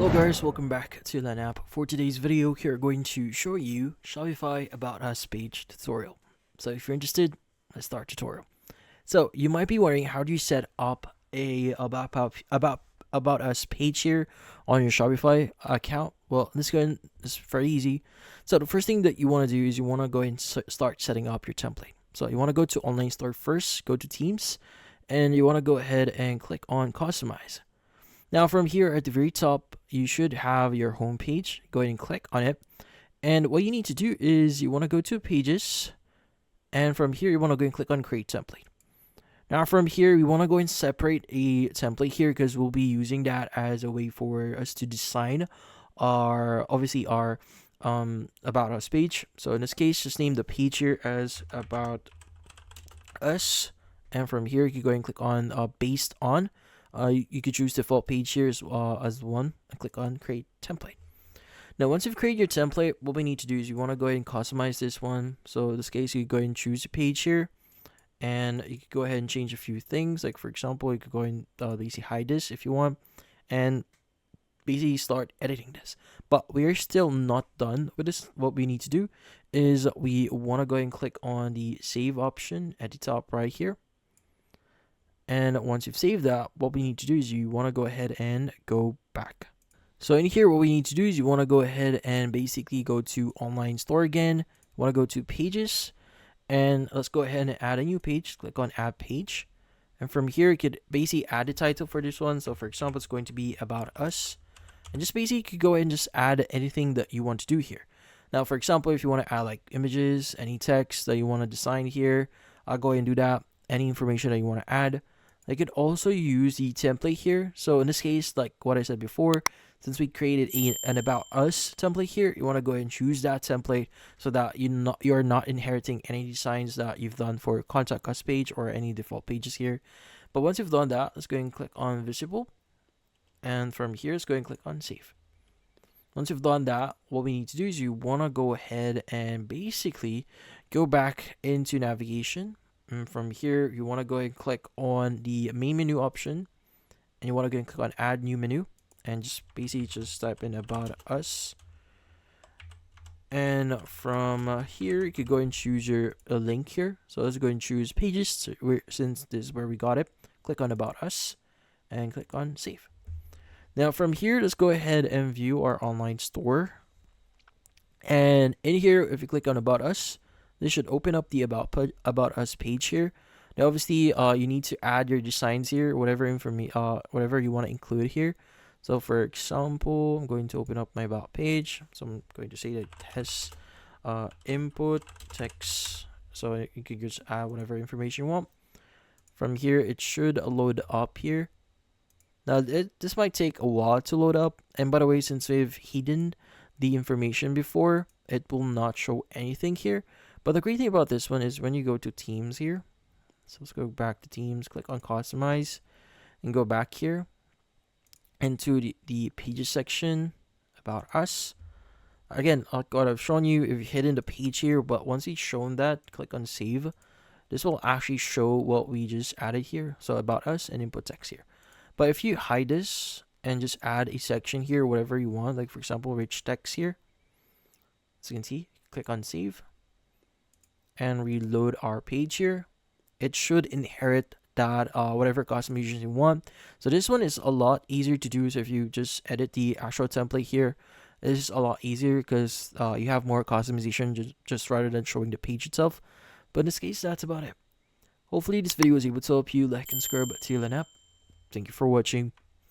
Hello guys, welcome back to LAN app. For today's video, here we're going to show you Shopify About Us page tutorial. So if you're interested, let's start tutorial. So you might be wondering, how do you set up a about us page here on your Shopify account? Well, this is very easy. So the first thing that you want to do is you want to go and start setting up your template. So you want to go to online store first, go to themes, and you want to go ahead and click on customize. Now from here at the very top, you should have your home page. Go ahead and click on it. And what you need to do is you want to go to pages. And from here, you want to go and click on create template. Now from here, we want to go and separate a template here because we'll be using that as a way for us to design our about us page. So in this case, just name the page here as about us. And from here, you can go and click on based on. You could choose default page here as one and click on create template. Now once you've created your template, what we need to do is you want to go ahead and customize this one. So in this case, you go ahead and choose a page here, and you could go ahead and change a few things. Like for example, you could go and basically hide this if you want, and basically start editing this. But we are still not done with this. What we need to do is we want to go ahead and click on the save option at the top right here. And once you've saved that, what we need to do is you want to go ahead and go back. So in here, what we need to do is you want to go ahead and basically go to online store again. You want to go to pages, and let's go ahead and add a new page. Click on add page. And from here, you could basically add a title for this one. So for example, it's going to be about us. And just basically, you could go ahead and just add anything that you want to do here. Now, for example, if you want to add like images, any text that you want to design here, I'll go ahead and do that. Any information that you want to add. I could also use the template here. So in this case, like what I said before, since we created an about us template here, you want to go ahead and choose that template so that you're not inheriting any designs that you've done for contact us page or any default pages here. But once you've done that, let's go ahead and click on visible. And from here, let's go ahead and click on save. Once you've done that, what we need to do is you want to go ahead and basically go back into navigation. And from here, you want to go ahead and click on the main menu option, and you want to go and click on add new menu, and just basically just type in about us. And from here, you could go and choose your link here. So let's go and choose pages since this is where we got it. Click on about us and click on save. Now from here, let's go ahead and view our online store. And in here, if you click on about us, this should open up the about us page here. Now obviously you need to add your designs here, whatever you want to include here. So for example, I'm going to open up my about page. So I'm going to say that it has input text. So you could just add whatever information you want. From here, it should load up here. Now this might take a while to load up. And by the way, since we've hidden the information before, it will not show anything here. But the great thing about this one is when you go to themes here, so let's go back to themes, click on customize, and go back here into the pages section about us. Again, like what I've shown you, if you've hidden the page here, but once you've shown that, click on save. This will actually show what we just added here. So about us and input text here. But if you hide this and just add a section here, whatever you want, like for example, rich text here, as you can see, click on save. And reload our page here, it should inherit that whatever customization you want. So this one is a lot easier to do. So if you just edit the actual template here, this is a lot easier because you have more customization just rather than showing the page itself. But in this case, that's about it. Hopefully this video was able to help you. Like and subscribe to LAN app. Thank you for watching.